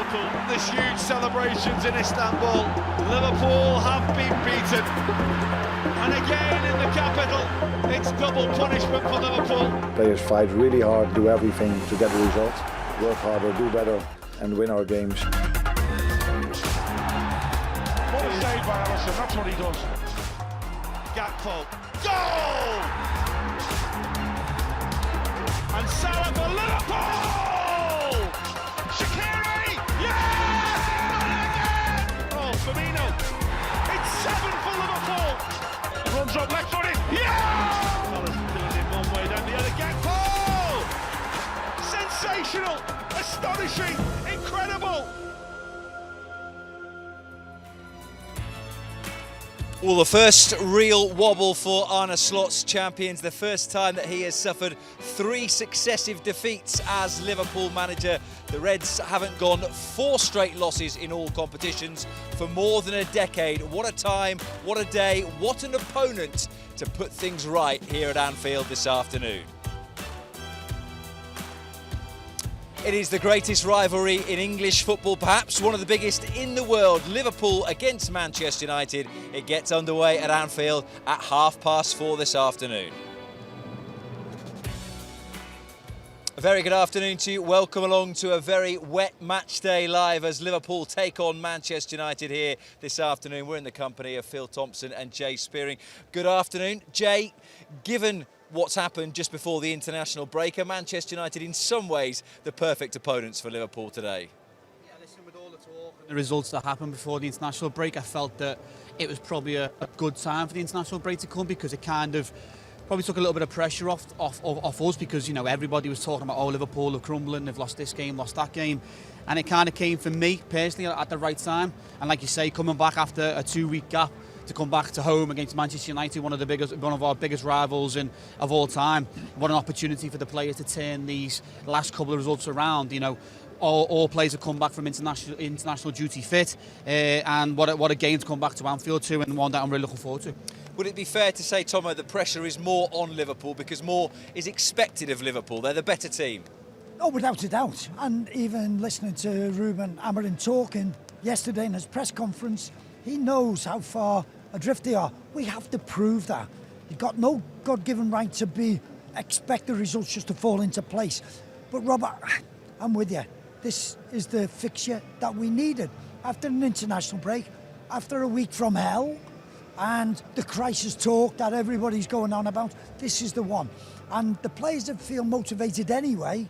Liverpool. There's huge celebrations in Istanbul. Liverpool have been beaten. And again in the capital, it's double punishment for Liverpool. Players fight really hard, do everything to get the result. Work harder, do better, and win our games. What a save by Alisson, that's what he does. Gakpo, goal! And Salah for Liverpool! Shaqiri, yeah! Oh, Firmino, it's 7 for Liverpool! Runs up left footed, yeah! Salah's doing it one way, then the other. Gakpo! Sensational, astonishing, incredible! Well, the first real wobble for Arne Slot's champions, the first time that he has suffered 3 successive defeats as Liverpool manager. The Reds haven't gone 4 straight losses in all competitions for more than a decade. What a time, what a day, what an opponent to put things right here at Anfield this afternoon. It is the greatest rivalry in English football, perhaps one of the biggest in the world. Liverpool against Manchester United. It gets underway at Anfield at 4:30 this afternoon. A very good afternoon to you. Welcome along to a very wet match day live as Liverpool take on Manchester United here this afternoon. We're in the company of Phil Thompson and Jay Spearing. Good afternoon. Jay, given what's happened just before the international break, are Manchester United in some ways the perfect opponents for Liverpool today? Yeah, listen, with all the talk and the results that happened before the international break, I felt that it was probably a good time for the international break to come, because it kind of probably took a little bit of pressure off us, because, you know, everybody was talking about, oh, Liverpool are crumbling, they've lost this game, lost that game, and it kind of came for me personally at the right time. And like you say, coming back after a 2-week gap, to come back to home against Manchester United, one of our biggest rivals of all time. What an opportunity for the players to turn these last couple of results around. You know, all players have come back from international duty fit, and what a game to come back to Anfield to, and one that I'm really looking forward to. Would it be fair to say, Tomo, the pressure is more on Liverpool because more is expected of Liverpool? They're the better team. Oh, without a doubt. And even listening to Ruben Amorim talking yesterday in his press conference, he knows how far adrift they are. We have to prove that. You've got no God-given right to expect the results just to fall into place. But Robert, I'm with you. This is the fixture that we needed. After an international break, after a week from hell, and the crisis talk that everybody's going on about, this is the one. And the players that feel motivated anyway,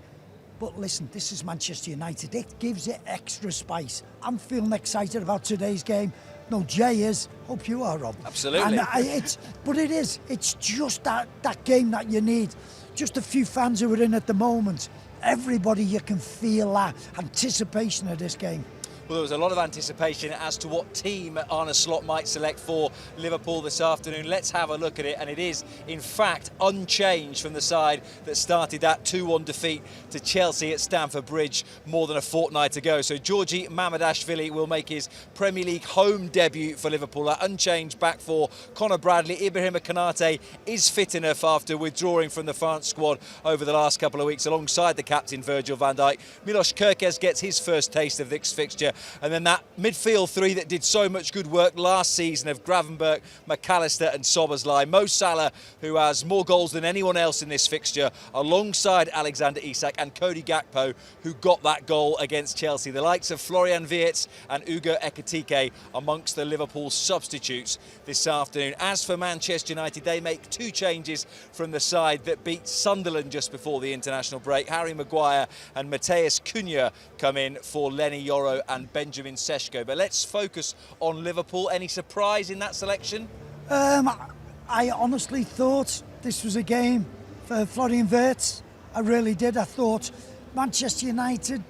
but listen, this is Manchester United. It gives it extra spice. I'm feeling excited about today's game. No, Jay is. Hope you are, Rob. Absolutely. And it's just that game that you need. Just a few fans who are in at the moment. Everybody, you can feel that anticipation of this game. Well, there was a lot of anticipation as to what team Arne Slot might select for Liverpool this afternoon. Let's have a look at it, and it is, in fact, unchanged from the side that started that 2-1 defeat to Chelsea at Stamford Bridge more than a fortnight ago. So Georgi Mamadashvili will make his Premier League home debut for Liverpool. That unchanged back four: Conor Bradley, Ibrahim Konate is fit enough after withdrawing from the France squad over the last couple of weeks alongside the captain Virgil van Dijk. Milos Kerkez gets his first taste of this fixture. And then that midfield three that did so much good work last season of Gravenberch, McAllister and Szoboszlai. Mo Salah, who has more goals than anyone else in this fixture, alongside Alexander-Isak and Cody Gakpo, who got that goal against Chelsea. The likes of Florian Wirtz and Ugo Ekitike amongst the Liverpool substitutes this afternoon. As for Manchester United, they make 2 changes from the side that beat Sunderland just before the international break. Harry Maguire and Mateus Cunha come in for Lenny Yoro and Benjamin Sesko. But let's focus on Liverpool. Any surprise in that selection? I honestly thought this was a game for Florian Wirtz. I really did. I thought Manchester United,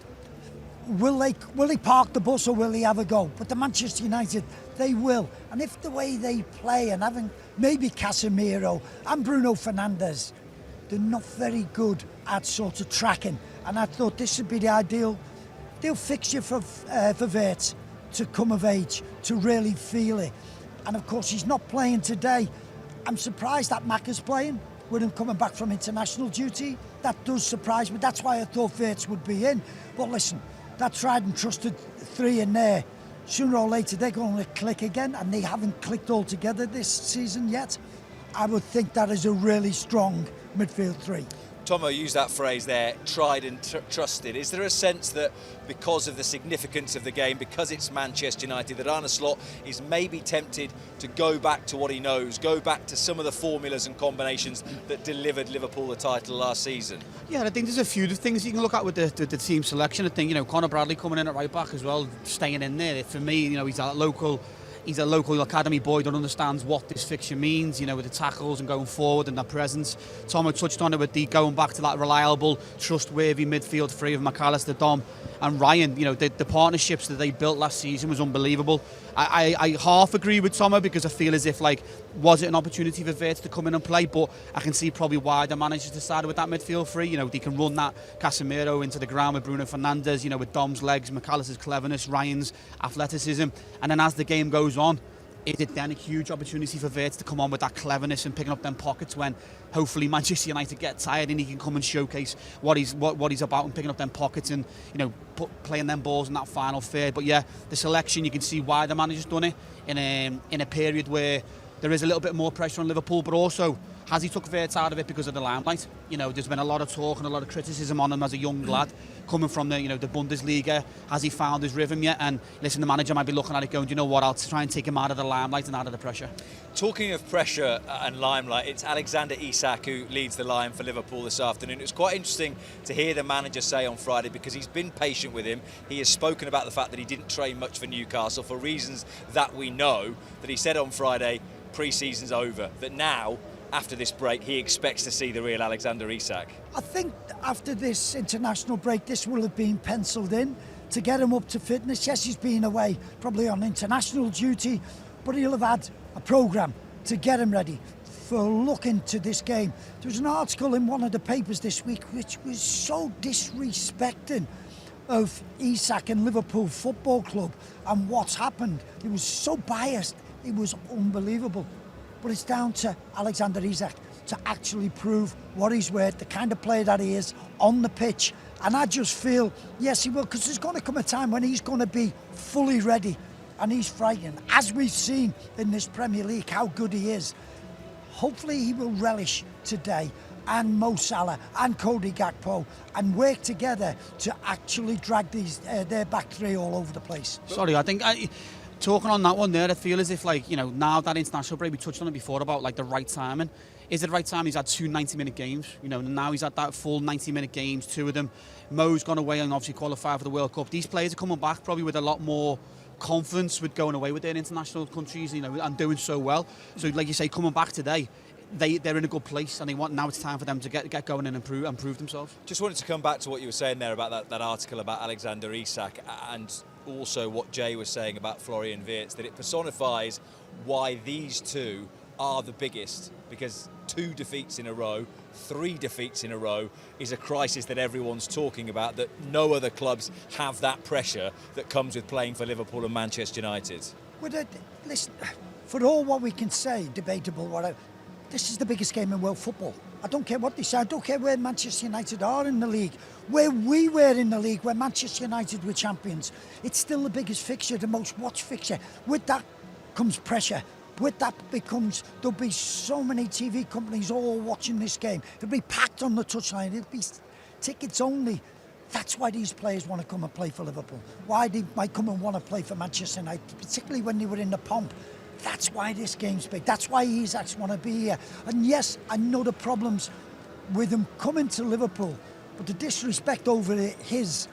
will they park the bus or will they have a go? But the Manchester United, they will. And if the way they play, and having maybe Casemiro and Bruno Fernandes, they're not very good at sort of tracking. And I thought this would be the ideal fixture for Wirtz to come of age, to really feel it. And of course he's not playing today. I'm surprised that Macca's playing with him coming back from international duty. That does surprise me. That's why I thought Wirtz would be in. But listen, that tried and trusted three in there, sooner or later they're going to click again, and they haven't clicked altogether this season yet. I would think that is a really strong midfield three. Tomo used that phrase there, tried and trusted. Is there a sense that because of the significance of the game, because it's Manchester United, that Arne Slot is maybe tempted to go back to what he knows, go back to some of the formulas and combinations that delivered Liverpool the title last season? Yeah, I think there's a few things you can look at with the team selection. I think, Conor Bradley coming in at right back as well, staying in there. For me, he's a local academy boy that understands what this fixture means, with the tackles and going forward and that presence. Tomo touched on it with the going back to that reliable, trustworthy midfield three of McAllister, Dom and Ryan. The partnerships that they built last season was unbelievable. I half agree with Tomo because I feel as if, was it an opportunity for Wirtz to come in and play? But I can see probably why the managers decided with that midfield three. They can run that Casemiro into the ground with Bruno Fernandes, with Dom's legs, McAllister's cleverness, Ryan's athleticism. And then as the game goes on, is it then a huge opportunity for Wirtz to come on with that cleverness and picking up them pockets when hopefully Manchester United get tired and he can come and showcase what he's about and picking up them pockets and playing them balls in that final third. But yeah, the selection, you can see why the manager's done it in a period where there is a little bit more pressure on Liverpool, but also has he took Wirtz out of it because of the limelight? There's been a lot of talk and a lot of criticism on him as a young lad coming from the Bundesliga. Has he found his rhythm yet? And listen, the manager might be looking at it going, I'll try and take him out of the limelight and out of the pressure. Talking of pressure and limelight, it's Alexander Isak who leads the line for Liverpool this afternoon. It was quite interesting to hear the manager say on Friday, because he's been patient with him. He has spoken about the fact that he didn't train much for Newcastle for reasons that we know, that he said on Friday, pre-season's over, that now, after this break, he expects to see the real Alexander Isak. I think after this international break, this will have been penciled in to get him up to fitness. Yes, he's been away, probably on international duty, but he'll have had a programme to get him ready for looking to this game. There was an article in one of the papers this week which was so disrespecting of Isak and Liverpool Football Club and what's happened. It was so biased, it was unbelievable. But it's down to Alexander Isak to actually prove what he's worth, the kind of player that he is on the pitch. And I just feel, yes, he will, because there's going to come a time when he's going to be fully ready and he's frightened. As we've seen in this Premier League, how good he is. Hopefully he will relish today, and Mo Salah and Cody Gakpo, and work together to actually drag their back three all over the place. Sorry, I think... Talking on that one there, I feel as if, now that international break, we touched on it before about, the right timing. Is it the right time? He's had two 90-minute games. Now he's had that full 90-minute games, two of them. Mo's gone away and obviously qualified for the World Cup. These players are coming back probably with a lot more confidence with going away with their international countries, and doing so well. So, like you say, coming back today, they're in a good place, and now it's time for them to get going and improve themselves. Just wanted to come back to what you were saying there about that article about Alexander Isak, and also what Jay was saying about Florian Wirtz, that it personifies why these two are the biggest, because 2 defeats in a row, 3 defeats in a row is a crisis that everyone's talking about, that no other clubs have that pressure that comes with playing for Liverpool and Manchester United. Listen, for all what we can say, debatable, whatever, this is the biggest game in world football. I don't care what they say. I don't care where Manchester United are in the league, where we were in the league, where Manchester United were champions. It's still the biggest fixture, the most watched fixture. With that comes pressure. With that there'll be so many TV companies all watching this game. It'll be packed on the touchline. It'll be tickets only. That's why these players want to come and play for Liverpool. Why they might come and want to play for Manchester United, particularly when they were in the pomp. That's why this game's big. That's why Isak's want to be here. And yes, I know the problems with him coming to Liverpool, but the disrespect over his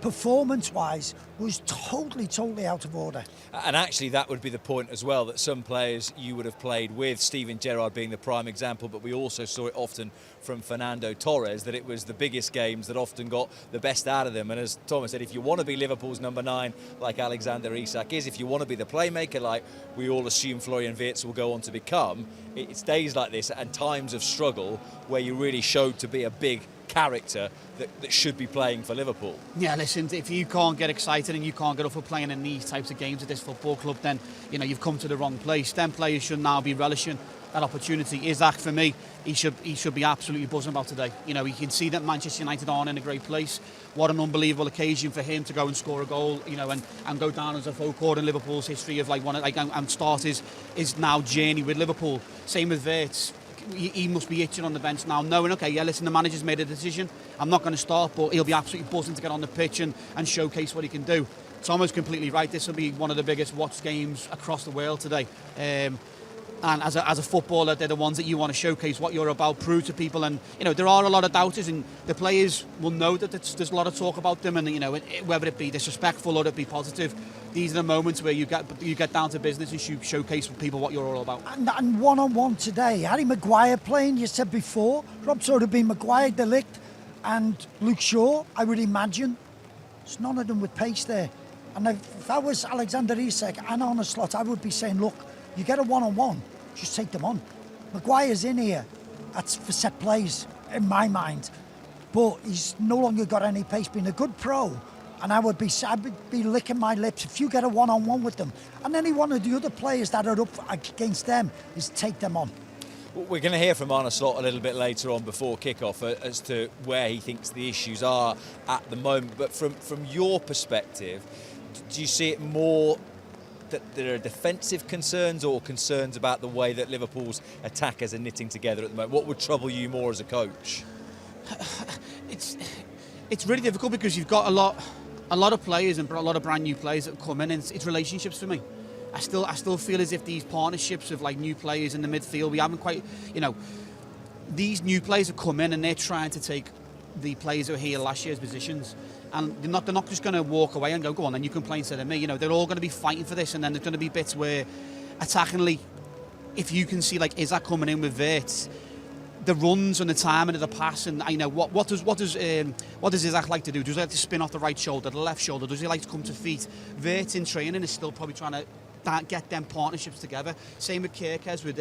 performance-wise was totally out of order. And actually that would be the point as well, that some players you would have played with, Steven Gerrard being the prime example, but we also saw it often from Fernando Torres, that it was the biggest games that often got the best out of them. And as Thomas said, if you want to be Liverpool's number 9 like Alexander Isak is, if you want to be the playmaker like we all assume Florian Wirtz will go on to become, it's days like this and times of struggle where you really showed to be a big character that should be playing for Liverpool. Yeah, listen, if you can't get excited and you can't get up for playing in these types of games at this football club, then you've come to the wrong place. Them players should now be relishing that opportunity. Isaac, for me, he should be absolutely buzzing about today. You know, you can see that Manchester United aren't in a great place. What an unbelievable occasion for him to go and score a goal, you know, and go down as a focal chord in Liverpool's history of and start his now journey with Liverpool. Same with Wirtz. He must be itching on the bench now, knowing, okay, yeah, listen, the manager's made a decision. I'm not going to start, but he'll be absolutely buzzing to get on the pitch and showcase what he can do. Tomo's completely right. This will be one of the biggest watched games across the world today. And as a footballer, they're the ones that you want to showcase what you're about, prove to people. And, you know, there are a lot of doubters, and the players will know that there's a lot of talk about them. And, you know, whether it be disrespectful or it be positive, these are the moments where you get down to business and showcase for people what you're all about. And one-on-one today, Harry Maguire playing, you said before. Rob sort of been Maguire, De Ligt and Luke Shaw, I would imagine. There's none of them with pace there. And if I was Alexander-Arnold and on a slot, I would be saying, look, you get a one-on-one, just take them on. Maguire's in here. That's for set plays, in my mind. But he's no longer got any pace, being a good pro. And I'd be licking my lips if you get a one-on-one with them. And any one of the other players that are up against them is take them on. We're going to hear from Arne Slot a little bit later on before kick-off as to where he thinks the issues are at the moment. But from your perspective, do you see it more that there are defensive concerns or concerns about the way that Liverpool's attackers are knitting together at the moment? What would trouble you more as a coach? It's really difficult because you've got a lot of players and a lot of brand new players that come in, and it's relationships for me. I still feel as if these partnerships of like new players in the midfield, we haven't quite, you know, these new players have come in and they're trying to take the players who were here last year's positions, and they're not just going to walk away and go on, then you can play instead of me. You know, they're all going to be fighting for this, and then there's going to be bits where attackingly, if you can see like Isaac coming in with Wirtz, the runs and the timing of the pass, and you know what does Isaac like to do? Does he like to spin off the right shoulder, the left shoulder? Does he like to come to feet? Wirtz in training is still probably trying to get them partnerships together. Same with Kirkes with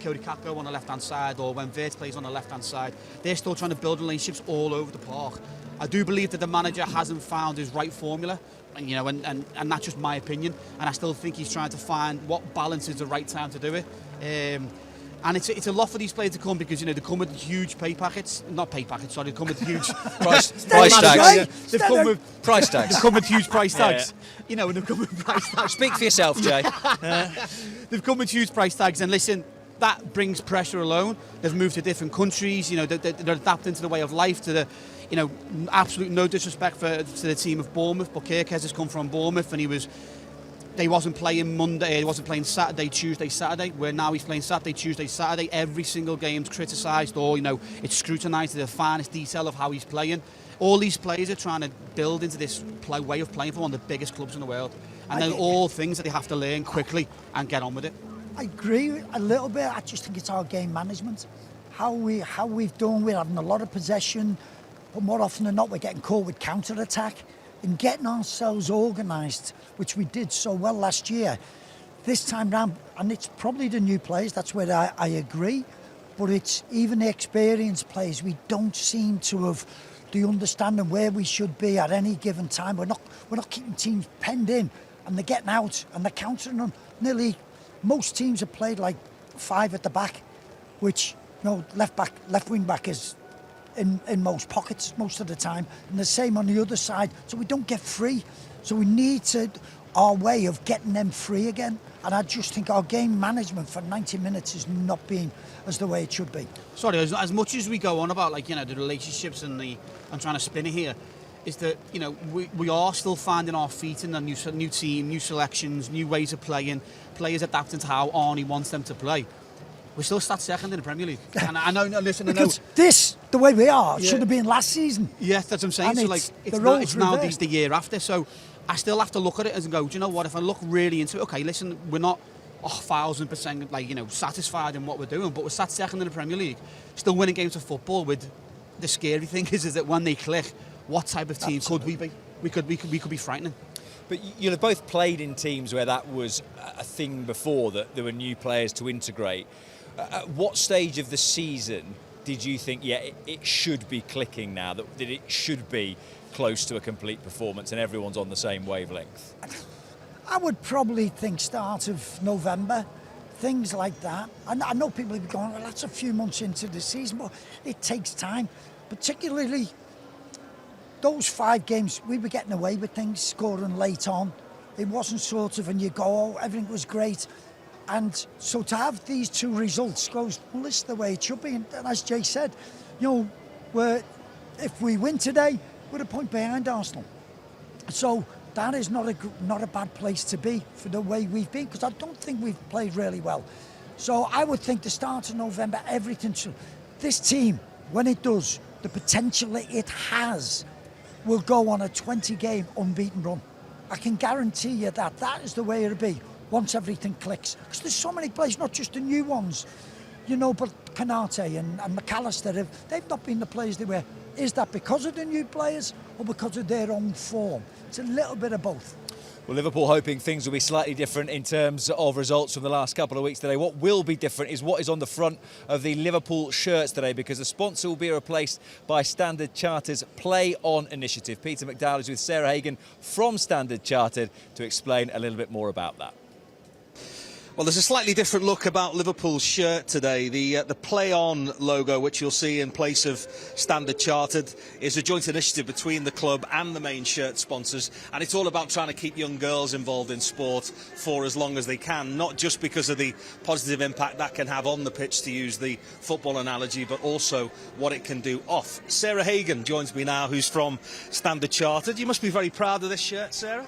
Cody Kakko on the left hand side, or when Wirtz plays on the left hand side. They're still trying to build relationships all over the park. I do believe that the manager hasn't found his right formula, and you know, and that's just my opinion. And I still think he's trying to find what balance is the right time to do it. And it's a lot for these players to come, because you know they come with huge pay packets, not pay packets, sorry, they come with huge price tags. They've come with price tags. They've come with huge price tags. Yeah. You know, and they've come with price tags. Speak for yourself, Jay. They've come with huge price tags, and listen, that brings pressure alone. They've moved to different countries. You know, they're adapting to the way of life, to the, you know, absolute no disrespect to the team of Bournemouth, but Kirkes has come from Bournemouth, and he wasn't playing Monday, he wasn't playing Saturday, Tuesday, Saturday, where now he's playing Saturday, Tuesday, Saturday. Every single game's criticised, or, you know, it's scrutinised to the finest detail of how he's playing. All these players are trying to build into this way of playing for one of the biggest clubs in the world. And they're all things that they have to learn quickly and get on with it. I agree a little bit. I just think it's our game management. How we've done, we're having a lot of possession, but more often than not, we're getting caught with counter-attack. In getting ourselves organised, which we did so well last year, this time round, and it's probably the new players, that's where I agree, but it's even the experienced players, we don't seem to have the understanding where we should be at any given time. We're not keeping teams penned in, and they're getting out and they're countering them. Nearly most teams have played like 5 at the back, which, you know, left wing back is in most pockets most of the time, and the same on the other side, so we don't get free. So we need our way of getting them free again, and I just think our game management for 90 minutes is not being as the way it should be. Sorry, as much as we go on about, like, you know, the relationships and I'm trying to spin it here, is that, you know, we are still finding our feet in a new team, new selections, new ways of playing, players adapting to how Arnie wants them to play. We're still sat second in the Premier League. And I know, listen, because this, the way we are, should have been last season. Yes, that's what I'm saying. And so, like, it's now the year after. So I still have to look at it and go, do you know what? If I look really into it, okay, listen, we're not 1,000% like, you know, satisfied in what we're doing, but we're sat second in the Premier League, still winning games of football. With the scary thing is that when they click, what type of team could we be? We could be frightening. But you'll have both played in teams where that was a thing before, that there were new players to integrate. At what stage of the season did you think, it should be clicking now, that it should be close to a complete performance and everyone's on the same wavelength? I would probably think start of November. things like that, and I know people have gone, well, that's a few months into the season, but it takes time, particularly those 5 games, we were getting away with things, scoring late on. It wasn't sort of, and you go, oh, everything was great. And so to have these 2 results goes, well, this is the way it should be. And as Jay said, you know, if we win today, we're a point behind Arsenal. So that is not a bad place to be for the way we've been, because I don't think we've played really well. So I would think the start of November, everything should, this team, when it does, the potential it has, will go on a 20-game unbeaten run. I can guarantee you that is the way it'll be once everything clicks. Because there's so many players, not just the new ones, you know, but Kanate and McAllister, they've not been the players they were. Is that because of the new players or because of their own form? It's a little bit of both. Well, Liverpool hoping things will be slightly different in terms of results from the last couple of weeks today. What will be different is what is on the front of the Liverpool shirts today, because the sponsor will be replaced by Standard Chartered's Play On initiative. Peter McDowell is with Sarah Hagan from Standard Chartered to explain a little bit more about that. Well, there's a slightly different look about Liverpool's shirt today. The Play On logo, which you'll see in place of Standard Chartered, is a joint initiative between the club and the main shirt sponsors, and it's all about trying to keep young girls involved in sport for as long as they can, not just because of the positive impact that can have on the pitch, to use the football analogy, but also what it can do off. Sarah Hagan joins me now, who's from Standard Chartered. You must be very proud of this shirt, Sarah.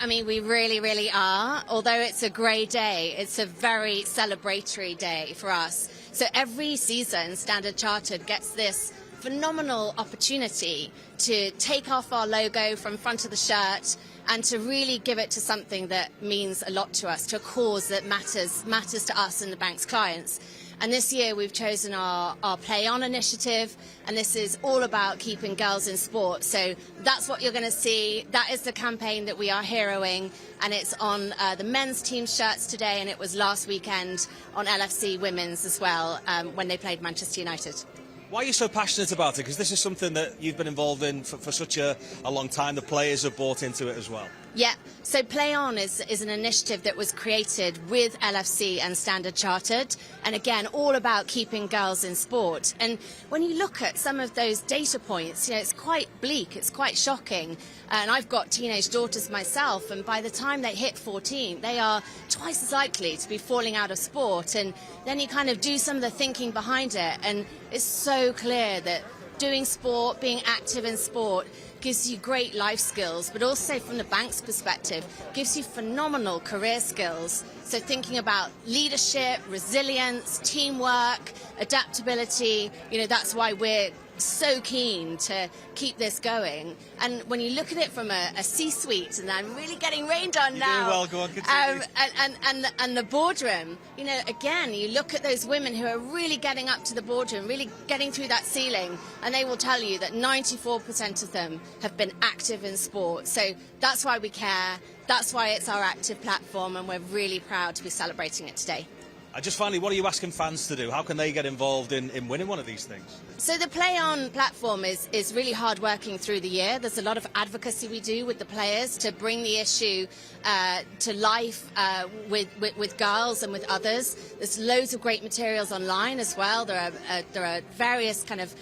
I mean, we really, really are. Although it's a grey day, it's a very celebratory day for us. So every season, Standard Chartered gets this phenomenal opportunity to take off our logo from front of the shirt and to really give it to something that means a lot to us, to a cause that matters to us and the bank's clients. And this year we've chosen our Play On initiative, and this is all about keeping girls in sport. So that's what you're going to see. That is the campaign that we are heroing, and it's on the men's team shirts today, and it was last weekend on LFC women's as well, when they played Manchester United. Why are you so passionate about it? Because this is something that you've been involved in for such a long time. The players have bought into it as well. Yeah, so Play On is an initiative that was created with LFC and Standard Chartered, and again, all about keeping girls in sport. And when you look at some of those data points, you know, it's quite bleak, it's quite shocking. And I've got teenage daughters myself, and by the time they hit 14, they are twice as likely to be falling out of sport. And then you kind of do some of the thinking behind it, and it's so clear that doing sport, being active in sport, gives you great life skills, but also from the bank's perspective, gives you phenomenal career skills. So thinking about leadership, resilience, teamwork, adaptability, you know, that's why we're so keen to keep this going. And when you look at it from a C-suite, and I'm really getting rained on You're now. doing well, go on, continue. And the boardroom, you know, again, you look at those women who are really getting up to the boardroom, really getting through that ceiling, and they will tell you that 94% of them have been active in sport. So that's why we care. That's why it's our active platform, and we're really proud to be celebrating it today. Just finally, what are you asking fans to do? How can they get involved in winning one of these things? So the Play On platform is really hard working through the year. There's a lot of advocacy we do with the players to bring the issue to life with girls and with others. There's loads of great materials online as well. There are various kind of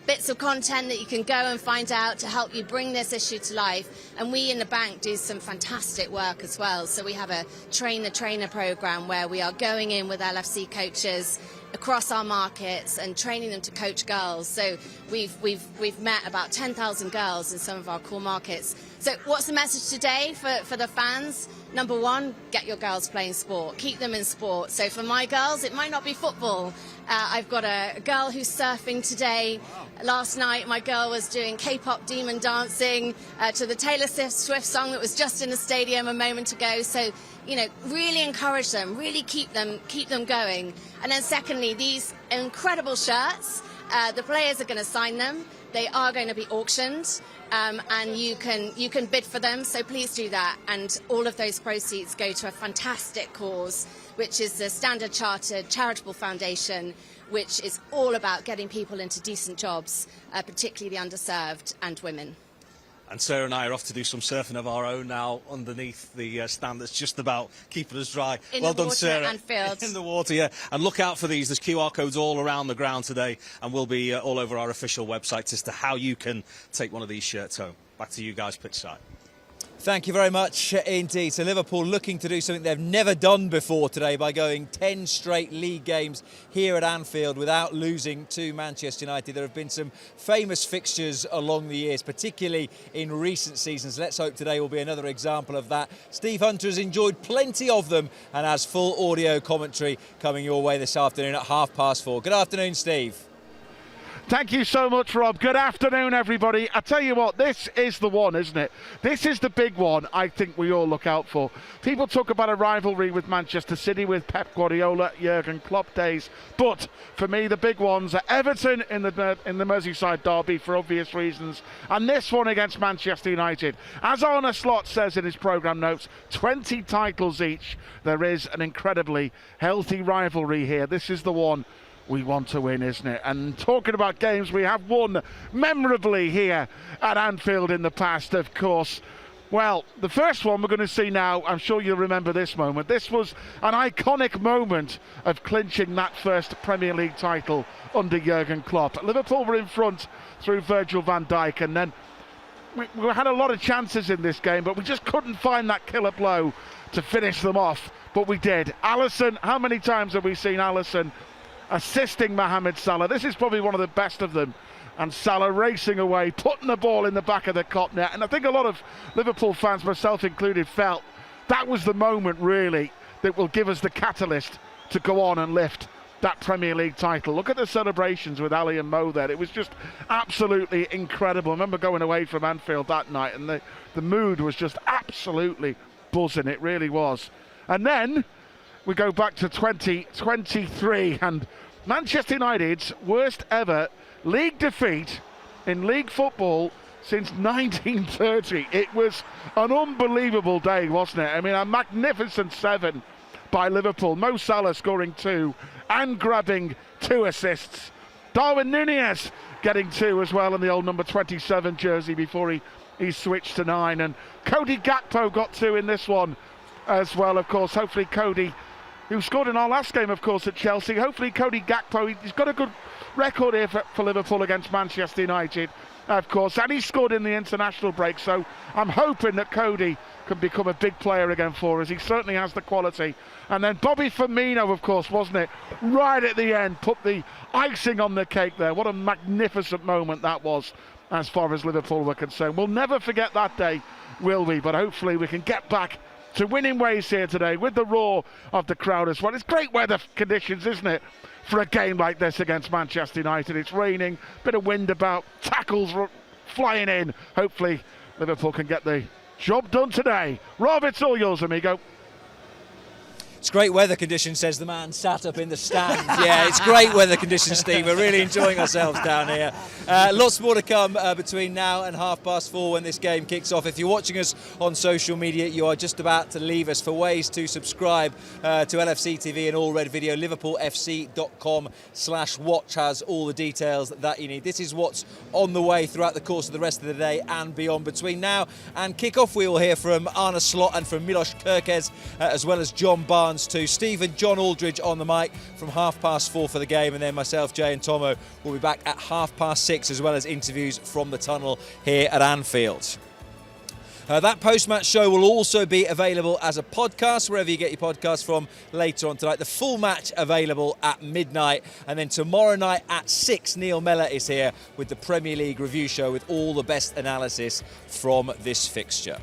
bits of content that you can go and find out to help you bring this issue to life. And we in the bank do some fantastic work as well. So we have a train-the-trainer program where we are going in with LFC coaches across our markets and training them to coach girls. So we've met about 10,000 girls in some of our core markets. So what's the message today for the fans? Number one, get your girls playing sport. Keep them in sport. So for my girls, it might not be football. I've got a girl who's surfing today. Last night, my girl was doing K-pop demon dancing to the Taylor Swift song that was just in the stadium a moment ago. So, you know, really encourage them, really keep them going. And then secondly, these incredible shirts, the players are going to sign them. They are going to be auctioned, and you can bid for them, so please do that. And all of those proceeds go to a fantastic cause, which is the Standard Chartered Charitable Foundation, which is all about getting people into decent jobs, particularly the underserved and women. And Sarah and I are off to do some surfing of our own now underneath the stand that's just about keeping us dry. In Well the done, water Sarah. at Anfield. In the water, yeah. And look out for these. There's QR codes all around the ground today, and we'll be all over our official website as to how you can take one of these shirts home. Back to you guys, pitchside. Thank you very much indeed. So Liverpool looking to do something they've never done before today by going 10 straight league games here at Anfield without losing to Manchester United. There have been some famous fixtures along the years, particularly in recent seasons. Let's hope today will be another example of that. Steve Hunter has enjoyed plenty of them and has full audio commentary coming your way this afternoon at 4:30. Good afternoon, Steve. Thank you so much, Rob. Good afternoon, everybody. I tell you what, this is the one, isn't it? This is the big one I think we all look out for. People talk about a rivalry with Manchester City, with Pep Guardiola, Jurgen Klopp days. But for me, the big ones are Everton in the Merseyside derby for obvious reasons, and this one against Manchester United. As Arne Slot says in his programme notes, 20 titles each. There is an incredibly healthy rivalry here. This is the one we want to win, isn't it? And talking about games we have won memorably here at Anfield in the past, of course. Well, the first one we're going to see now, I'm sure you'll remember this moment. This was an iconic moment of clinching that first Premier League title under Jurgen Klopp. Liverpool were in front through Virgil van Dijk, and then we had a lot of chances in this game, but we just couldn't find that killer blow to finish them off. But we did. Alisson, how many times have we seen Alisson assisting Mohamed Salah? This is probably one of the best of them. And Salah racing away, putting the ball in the back of the Kop net. And I think a lot of Liverpool fans, myself included, felt that was the moment really that will give us the catalyst to go on and lift that Premier League title. Look at the celebrations with Ali and Mo there. It was just absolutely incredible. I remember going away from Anfield that night, and the mood was just absolutely buzzing. It really was. And then we go back to 2023, and Manchester United's worst ever league defeat in league football since 1930. It was an unbelievable day, wasn't it? I mean, a magnificent 7 by Liverpool. Mo Salah scoring 2 and grabbing 2 assists. Darwin Núñez getting 2 as well in the old number 27 jersey before he switched to 9. And Cody Gakpo got 2 in this one as well, of course. Hopefully Cody, who scored in our last game, of course, at Chelsea. Hopefully Cody Gakpo, he's got a good record here for Liverpool against Manchester United, of course, and he scored in the international break, so I'm hoping that Cody can become a big player again for us. He certainly has the quality. And then Bobby Firmino, of course, wasn't it? Right at the end, put the icing on the cake there. What a magnificent moment that was as far as Liverpool were concerned. We'll never forget that day, will we? But hopefully we can get back to winning ways here today with the roar of the crowd as well. It's great weather conditions, isn't it, for a game like this against Manchester United? It's raining, bit of wind about, tackles flying in. Hopefully Liverpool can get the job done today. Rob, it's all yours, amigo. It's great weather conditions, says the man sat up in the stand. Yeah, it's great weather conditions, Steve. We're really enjoying ourselves down here. Lots more to come between now and 4:30 when this game kicks off. If you're watching us on social media, you are just about to leave us. For ways to subscribe to LFC TV and all red video, liverpoolfc.com/watch has all the details that you need. This is what's on the way throughout the course of the rest of the day and beyond. Between now and kick-off, we will hear from Arne Slot and from Milos Kerkez, as well as John Barnes to Steve and John Aldridge on the mic from 4:30 for the game, and then myself, Jay and Tomo will be back at 6:30, as well as interviews from the tunnel here at Anfield. That post-match show will also be available as a podcast, wherever you get your podcasts from later on tonight. The full match available at midnight. And then tomorrow night at 6, Neil Mellor is here with the Premier League review show with all the best analysis from this fixture.